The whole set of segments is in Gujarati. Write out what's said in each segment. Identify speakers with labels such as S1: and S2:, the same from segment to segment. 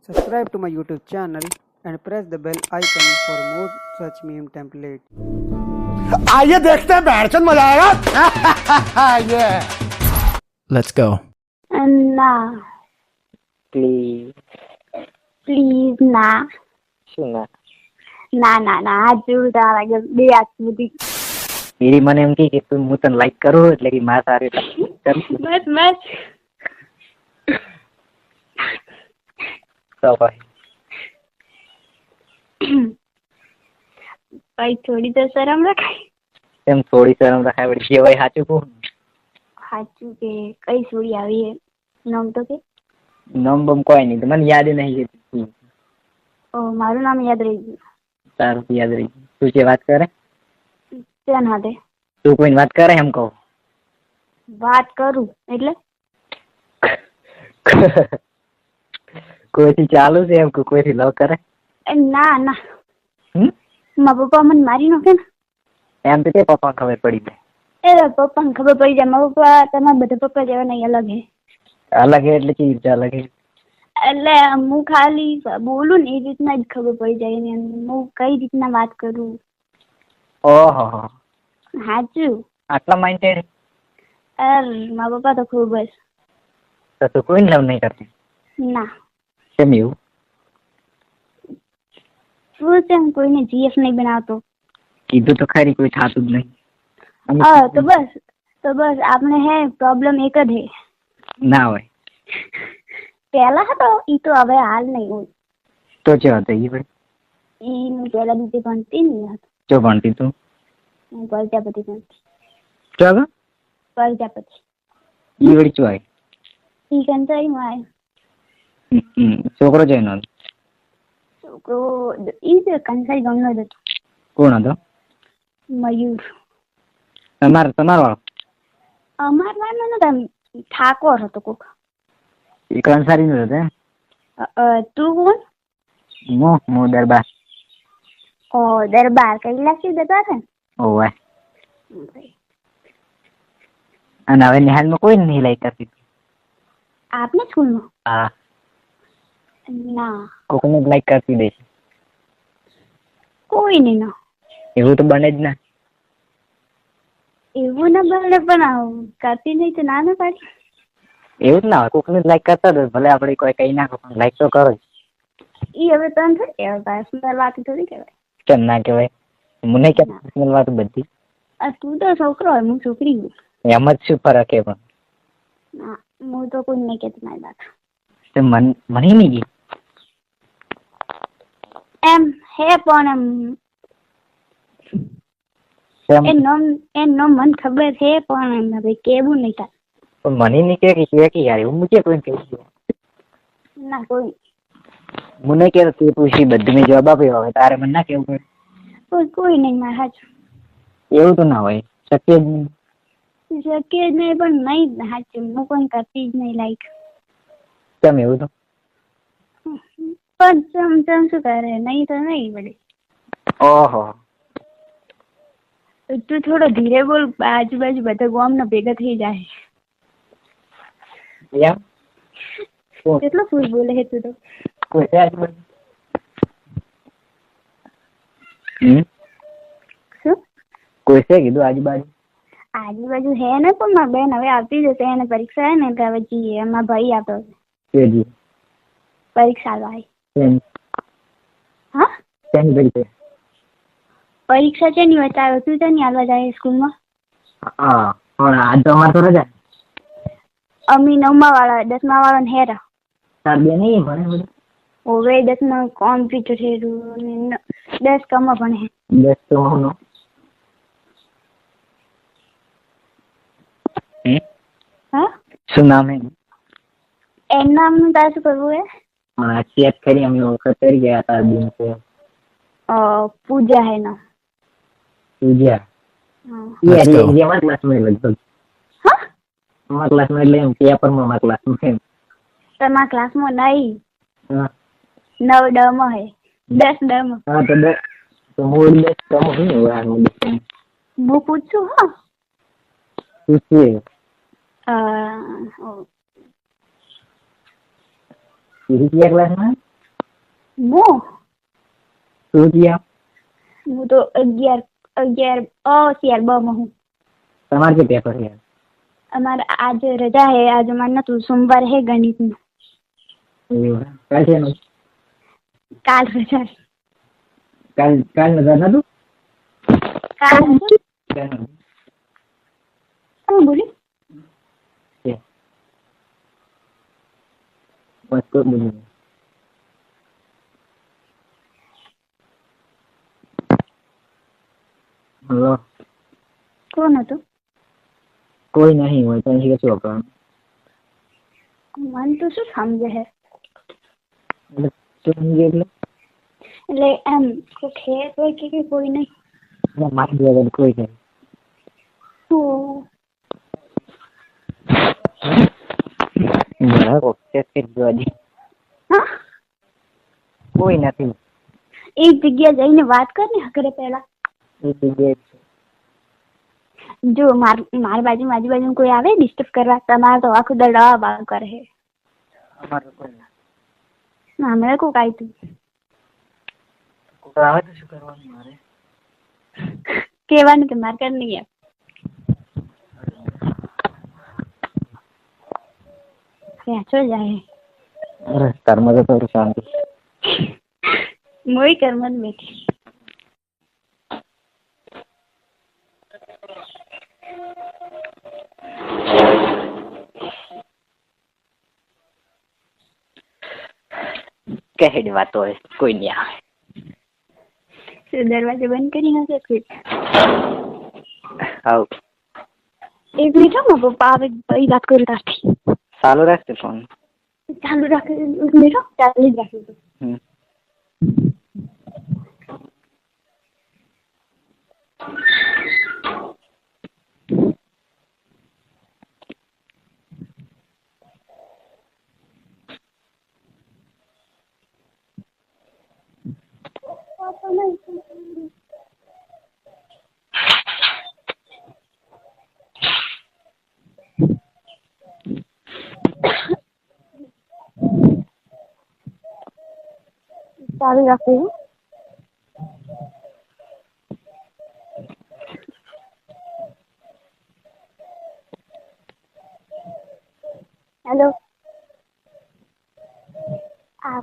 S1: Subscribe to my YouTube channel and press the bell icon for more such meme templates.
S2: आइए देखते हैं बैठचंद मजा आएगा ये
S3: Let's go.
S4: ના
S5: પ્લીઝ
S4: ના
S5: શું ના
S4: ના ના ના હાથ જોડું તારા આગળ બે હાથ સુધી
S5: એરી મને એમ કે તું હું તને લાઈક કરું એટલે કે મારા સારી
S4: બસ બસ
S5: તો ભાઈ
S4: ભાઈ થોડી તો શરમ રખાય.
S5: એમ થોડી શરમ રખાય વળી જે હોય સાચું કહું
S4: સાચું કે કઈ સોડી આવી હે નામ તો કે
S5: નામ બમ કોઈ નહીં તો મને યાદ નહીં છે.
S4: ઓ મારું નામ યાદ રહી ગયું.
S5: તારું તો યાદ રહી ગયું. તું જે વાત કરે
S4: ત્યાં હાથે
S5: તું કોઈને વાત કરે એમ કહું
S4: વાત કરું એટલે
S5: કોઈથી ચાલુ છે એમ કે કોઈથી લવ કરે
S4: ના ના
S5: હમ?
S4: મારા પપ્પા મને મારી નાખે ને
S5: એમ તો કે પપ્પા ખબર પડી જાય
S4: એ પપ્પાને ખબર પડી જાય. મારા પપ્પા તમારા બધા પપ્પા જેવા નહીં, અલગ હે.
S5: અલગ હે એટલે કેવી રીતે અલગ હે
S4: એટલે હું ખાલી બોલું ને એ રીતના જ ખબર પડી જાય ને હું કઈ રીતના વાત કરું.
S5: ઓહો
S4: સાચું.
S5: આટલા માઇન્ડેડ
S4: મારા પપ્પા તો ખૂબ જ
S5: તો તું કોઈને લવ નહીં કરતી
S4: ના.
S5: કેમ એવું
S4: શું છે હું કોઈને જીએફ નહીં બનાવતો.
S5: કીધું તો ખરી કોઈ થતું જ નહીં
S4: તો બસ આપણે હે પ્રોબ્લેમ એક જ હે.
S5: ના હોય
S4: પહેલા હતો ઈ તો હવે હાલ નહીં હોય.
S5: તો જે હતો એ ભાઈ
S4: ઈ પહેલા બીજે ભણતી નહીં હતો.
S5: જો ભણતી તું
S4: હું પ્રજાપતિ ભણતી.
S5: ચાલો
S4: પ્રજાપતિ
S5: એ વળી ચોય
S4: ઈ કંટાળી માં
S5: છોકરો જોઈનો
S4: છોકરો ઈ જ કંસાઈ ગામનો જ હતો.
S5: કોણ હતો
S4: મયુર.
S5: તમારો વાળો
S4: અમાર નામ નતો, ઠાકોર હતો કોક.
S5: એ કંસારી નો હતો એમ?
S4: તું કોણ?
S5: હું દરબાર.
S4: ઓ દરબાર કૈલાસી દરબાર છે ને?
S5: ઓવે. અને હવે નિહાલમાં કોઈ નહીં લાઈક કરતી
S4: આપને સ્કૂલમાં?
S5: હા
S4: ના
S5: કોકને લાઈક કરતી દે
S4: કોઈ નહીં. ના
S5: એવું તો બને જ ના.
S4: એવું ના બને પણ કરતી નહીં તો ના ના પાડી.
S5: એવું જ ના હોય કોકને લાઈક કરતા તો ભલે આપણે કોઈ કઈ નાખો પણ લાઈક તો કરો જ.
S4: ઈ હવે તને થોડી કહેવાય, સુંદર વાત થોડી કહેવાય.
S5: કેમ ના કહેવાય? મને કેમ પર્સનલ વાત બધી
S4: તું તો છોકરો હોય, હું છોકરી છું.
S5: એમ જ શું ફરક હે પણ
S4: ના હું તો કોઈ નહીં કહેતી મારી વાત.
S5: મને નહીં ગઈ
S4: એમ હે પણ એમ એ નામ મને ખબર છે પણ એમ હવે કેવું નહીં થાય.
S5: પણ મને નહીં કે યાર એવું મુજે કોઈ કહી
S4: ના કોઈ
S5: મને કે તું પૂછી બધી મેં જવાબ આપ્યો હવે તારે મને ના કેવું પડે
S4: કોઈ નહીં મારે સાચું.
S5: એવું તો ના હોય શક્ય જ નહીં.
S4: શક્ય જ નહીં પણ નહીં સાચું હું કોઈ કરતી જ નહીં લાઈક.
S5: કેમ એવું તો
S4: પણ ચમ શું કરે નહીં તો નહીં પડે.
S5: ઓહો
S4: તું થોડો ધીરે બોલ, આજુબાજુ બધા ગામના ભેગા થઈ જાય.
S5: એમ
S4: કેટલો ફૂલ બોલે છે તું તો.
S5: કોઈ છે આજુબાજુ?
S4: શું
S5: કોઈ છે કીધું આજુબાજુ?
S4: આજુબાજુ હે ને પણ મારી બેન હવે આવતી જશે, એને પરીક્ષા હે ને એટલે હવે જઈએ. એમાં ભાઈ આવતો
S5: કેજી
S4: પરીક્ષા આલવા. હા
S5: શેની પરીક્ષા?
S4: પરીક્ષા છે ની બતાવ્યો તું તો નહીં હાલવા જાય સ્કૂલમાં?
S5: હા પણ આજ તો અમારે તો રજા.
S4: અમી 9મા વાળા 10મા વાળા ને હેરા
S5: તાર બે નહીં ભણે બધું?
S4: ઓવે 10મા કોમ્પ્યુટર છે 10 કમમાં ભણે.
S5: 10 તો હોનો
S4: હા
S5: શું નામ હે?
S4: એમ નામનું તારે શું કરવું હે?
S5: હા ચેક કરી અમે વખત કરી ગયા હતા દિન છે
S4: પૂજા હે નામ.
S5: પૂજા
S3: Let's go.
S5: અમારા ક્લાસમાં લગભગ
S4: હા
S5: અમારા ક્લાસમાં એટલે એમ પેપરમાં અમારા ક્લાસમાં એમ
S4: તમારા ક્લાસમાં નહીં,
S5: હા
S4: 9 ડમાં હે 10 ડમાં.
S5: હા તો મૂળ 10 તો હું હું
S4: હું પૂછું. હા
S5: પૂછીએ
S4: અ,
S5: કયા ક્લાસમાં?
S4: મો
S5: સૂર્યા
S4: હું તો 11 સિયાર બ માં હું.
S5: તમારે કે પેપર છે?
S4: અમારે આજે રજા હે, આજે મારે નતું, સોમવાર હે ગણિત નું.
S5: કાલ છે એનું?
S4: કાલ રજા.
S5: કાલ નજર નતું?
S4: કાલ શું બોલી?
S5: વસ્તુ બોલી. હલો,
S4: કોણ હતું?
S5: કોઈ નહીં હોય તો શું કરવાનું?
S4: મન તો શું સમજે હે,
S5: એટલે શું સમજે એટલે?
S4: એટલે એમ કોઈ ખેત હોય કે કોઈ નહીં.
S5: મારી જોડે કોઈ નહીં. કોઈ નથી.
S4: એક જગ્યા જઈને વાત કર ને ઘરે પેલા. જો મારી બાજુ કોઈ આવે ડિસ્ટર્બ કરવા, તમારે તો આખું દડા બાગ કરે છે. હમણાં કોક આવ્યું તું
S5: આવે તો શું કરવાનું મારે?
S4: કેવાનું કે મારે કર નહીં એમ. ક્યાં જાય
S5: રસ્તામાં તો થોડું શાંતિ.
S4: મોઈ કર્મ જ બેઠી.
S5: કહેડી વાતો હોય, કોઈ નહીં આવે.
S4: દરવાજો બંધ કરી નાખે કોઈ.
S5: આવ
S4: એક મિનિટ માં પપ્પા આવે પછી વાત કરું તારથી.
S5: ચાલુ રાખશે ફોન.
S4: ચાલુ રાખે એક મિનિટ ચાલુ જ રાખે. ચાલુ રાખું. હેલો. હા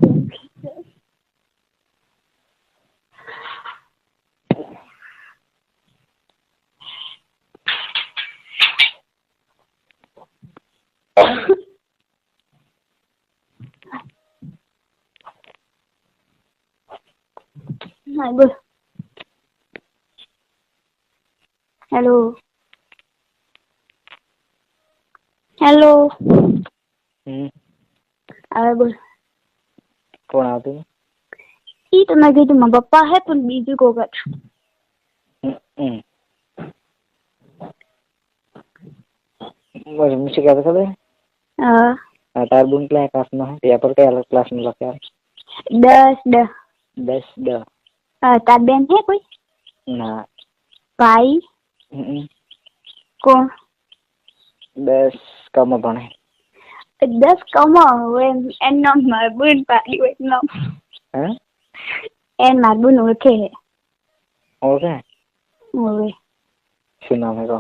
S4: બોલ. Hello hello. હવે બોલ.
S5: કોણ આવતું?
S4: ઈ તો મેં કીધું મારા પપ્પા હે પણ બીજું કોક જ.
S5: मुझे क्या खबर है? तार बुन क्लास क्लास में पेपर के अलग क्लास में लगा
S4: 10
S5: 10
S4: तार बेन है कोई?
S5: ना
S4: भाई कौन?
S5: 10 कम भणे
S4: 10 कम हुए एन नाम मारबुन पाली हुए नाम
S5: हैं
S4: एन मारबुन ओळखे है
S5: ओके
S4: ओवे
S5: શું નામ હે કહો?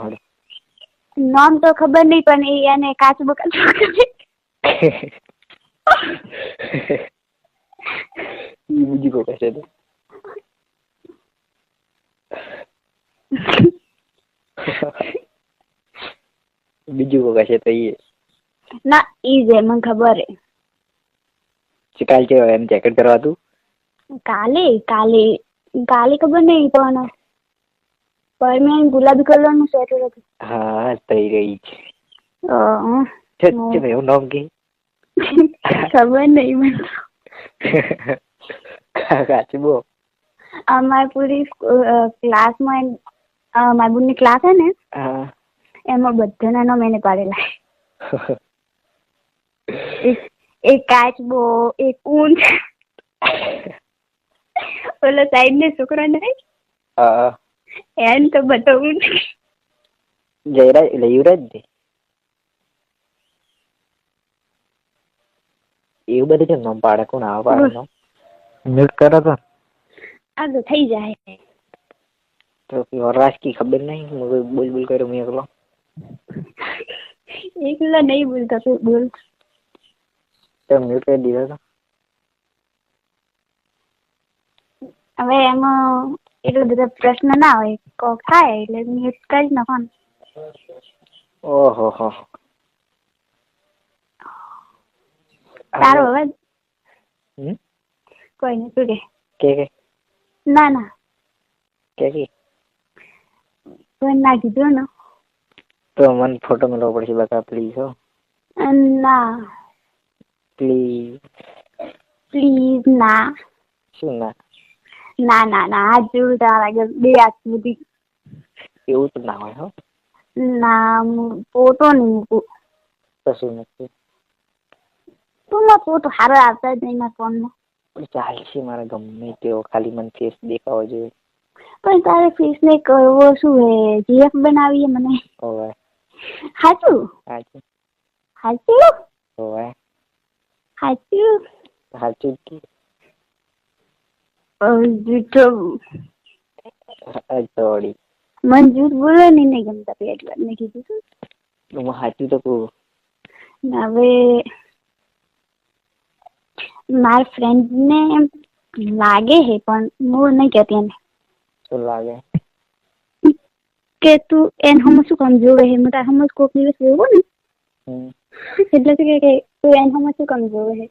S4: નામ તો ખબર નહીં પણ એને કાચું બકાચું
S5: બીજું કોઈ કહેશે તો બીજું કોઈ કહેશે તો એ
S4: ના ઈ જે મને ખબર હે
S5: કાલ છે એમ જેકેટ કરવા તું
S4: કાલે કાલે કાલે ખબર નહીં પણ મેં ગુલાબી કલર નું સ્વેટર હતું.
S5: હા થઈ ગઈ છે એવું નામ કે
S4: ખબર નહીં મને.
S5: કાચી બો
S4: અમારી પૂરી ક્લાસમાં મારી બુનની ક્લાસ હે ને એમાં બધાના નામ એને પાડેલા. એક કાચબો, એક ઊંટ, ઓલો સાઈડ ને છોકરો નહીં એને તો બધો ઊંટ.
S5: જયરાજ એટલે યુવરાજ ને એવું બધું કેમ નામ પાડે? કોણ આવા પાડે નામ? મ્યુટ કરો તો
S4: આ તો થઈ જાય.
S5: તો વરરાજ કી ખબર નહીં બોલ બોલ કર્યો મેં એકલો.
S4: એકલા નહીં બોલતા તું બોલ.
S5: તો મ્યુટ કરી દીધો તો.
S4: હવે એમાં એટલો બધો પ્રશ્ન ના હોય, કોક થાય એટલે મ્યુટ કરી નાખો.
S5: ઓહો હો.
S4: તારો અવાજ
S5: હમ
S4: કોઈ નહીં. તું
S5: કે
S4: ના ના
S5: કે
S4: કોઈ ના કીધું ને.
S5: તો મને ફોટો મેળવવો પડશે બકા પ્લીઝ હો.
S4: ના
S5: પ્લીઝ.
S4: પ્લીઝ ના.
S5: શું ના?
S4: ના ના ના હાથ જોડું તારા આગળ, બે હાથ સુધી.
S5: એવું તો ના હોય હો.
S4: ના ફોટો નહીં મૂકું.
S5: કશું નથી.
S4: તું ના ફોટો સારો આવતા જ નહીં મારા ફોનમાં.
S5: ચાલશે મારા ગમે તેવો, ખાલી મને ફેસ દેખાવો જોઈએ.
S4: પણ તારે ફેસ ને કરવો શું હે? જીએફ બનાવીએ મને.
S5: ઓવે
S4: સાચું
S5: સાચું
S4: સાચું
S5: ઓવે
S4: સાચું.
S5: સાચું કે
S4: જૂઠો.
S5: અચોડી.
S4: મને જૂઠ બોલો નહીં ગમતા પેટ વાર મેં કીધું તું.
S5: હું સાચું તો કહું.
S4: હવે મારા ફ્રેન્ડ ને એમ લાગે છે પણ હું નહીં કહેતી એને
S5: શું લાગે?
S4: કે તું એને હમ શું કામ જોવે છે. હું તારે હમ કોક દિવસ જોવો ને એટલે કે તું એને હમ શું કામ જોવે છે.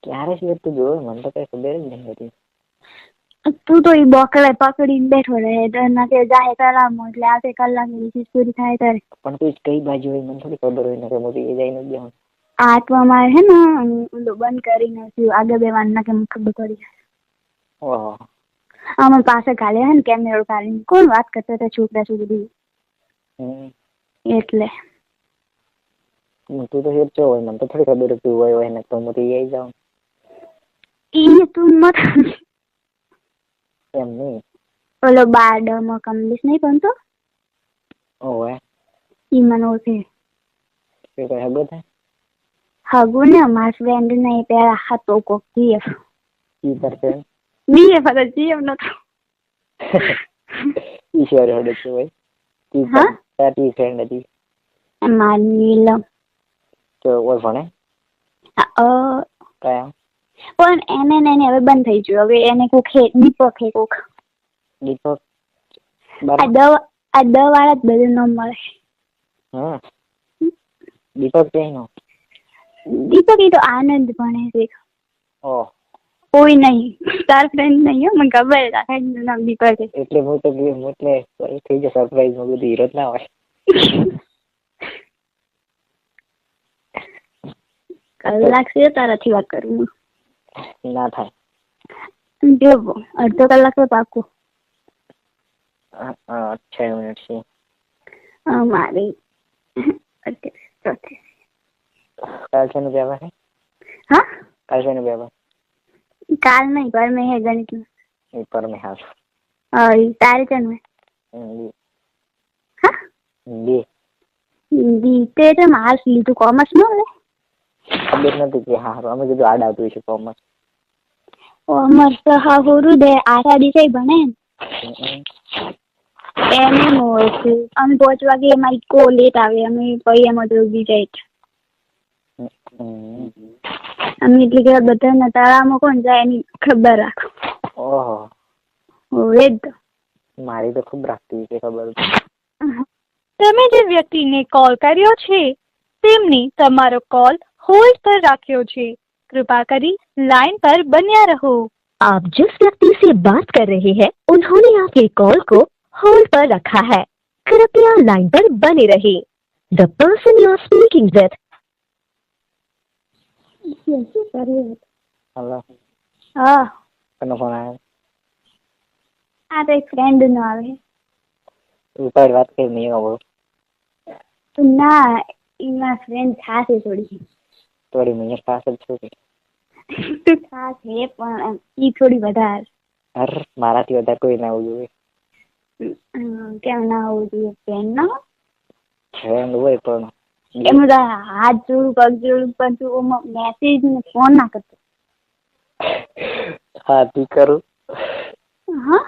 S5: ક્યારે સિવાય તું જોવે? મને તો કઈ ખબર જ નહીં હતી.
S4: તું તો એ બોકડે પકડીને બેઠો રહે ના કે જાય કલાક એટલે આવતે કલાકની રિસીઝ પૂરી થાય ત્યારે.
S5: પણ તું કઈ બાજુ હોય મને થોડી ખબર હોય ને કે મોટી એ જઈને જ જાઉં.
S4: આ તો અમારે હે ને ઓલું બંધ કરીને આગળ બેવાનું ના કે મને ખબર પડી જાય.
S5: ઓહો.
S4: અમે પાસે કાલે હે ને કેમેરો કાઢીને કોણ વાત કરતા હતા છોકરા સુધી એટલે.
S5: તું તો હેર છો હોય મને તો થોડી ખબર તું હોય ને તો મોટી એ જાઉં.
S4: એને તું મત
S5: એમ નહીં.
S4: ઓલો બારડમાં કમલેશ નહીં બનતો
S5: ઓવે
S4: ઈ મને ઓળખે.
S5: તે કઈ હગો થાય?
S4: હગુ ને મારા ફ્રેન્ડ ને પેલા હતો કોક જીએફ.
S5: ઈ કરશે
S4: બીએફ હતો જીએફ નતો.
S5: ઈશ્વર હડે છે ભાઈ.
S4: હા
S5: તારી ફ્રેન્ડ હતી
S4: મારી નીલમ.
S5: તો ઓય ભણે કયા?
S4: પણ એને ને એને હવે બંધ થઈ ગયું. હવે એને કોક હે દીપક હે કોક.
S5: દીપક
S4: આ દવા વાળા જ બધું ન મળે.
S5: હા દીપક ક્યાંનો?
S4: દીપક એ તો આનંદ ભણે છે.
S5: ઓહ
S4: કોઈ નહીં તાર ફ્રેન્ડ નહીં હો મને ખબર છે. તારા ફ્રેન્ડ નું નામ દીપક છે.
S5: એટલે હું તો એટલે થઈ જાય સરપ્રાઈઝ માં બધું હીરો જ ના હોય.
S4: કલાક છે તારાથી વાત કરું
S5: ના થાય.
S4: જો અડધો કલાક તો પાકું.
S5: 6 મિનિટ છે
S4: મારી
S5: કાલ છે નું પેપર છે?
S4: હા
S5: કાલ છે નું પેપર?
S4: કાલ નહીં પર મેં હે ગણિત નું.
S5: એ પર મેં હાલ
S4: તારે છે ને હા
S5: બે
S4: તે તો માર્ક્સ લીધું કોમર્સ નું હવે
S5: ખબર નથી કે હા અમે કીધું આડ આવતું છે કોમર્સ.
S4: કોમર્સ તો હા હોરું દે આશા દિશાઈ ભણે એને હોય છે. અમે 5 વાગે અમારી કો લેટ આવે અમે પછી એમ જ ઉભી જાય. અમે એટલે કે બધાના તાળામાં કોણ જાય એની ખબર રાખો.
S5: ઓહો
S4: હોય જ.
S5: મારી તો ખૂબ રાખતી છે ખબર.
S6: તમે જે વ્યક્તિને કોલ કર્યો છે તેમણે તમારો કોલ होल्ड पर राख्यो छे. कृपा करी लाइन पर बन्या रहो.
S7: आप जिस व्यक्ति से बात कर रहे हैं उन्होंने आपके कॉल को होल्ड पर रखा है. कृपया लाइन पर बने रहे. The person you are speaking with.
S5: Hello
S4: હા
S5: કોનો ફોન આવ્યો?
S4: આ તો એક ફ્રેન્ડ નો આવે.
S5: ઉપર વાત કરી નહીં આવો.
S4: ના એમાં ફ્રેન્ડ ખાસ છે થોડી.
S5: થોડી મને ખાસ જ છું કે
S4: તું ખાસ છે પણ ઈ થોડી વધારે.
S5: હર મારાથી વધારે કોઈ ના આવવું જોઈએ.
S4: કેમ ના હોવું જોઈએ? ફ્રેન્ડ ના
S5: ફ્રેન્ડ હોય પણ
S4: એમ હાથ જોડું પગ જોડું પણ તું મેસેજ ને ફોન ના કરતો.
S5: હા તી કરું
S4: હા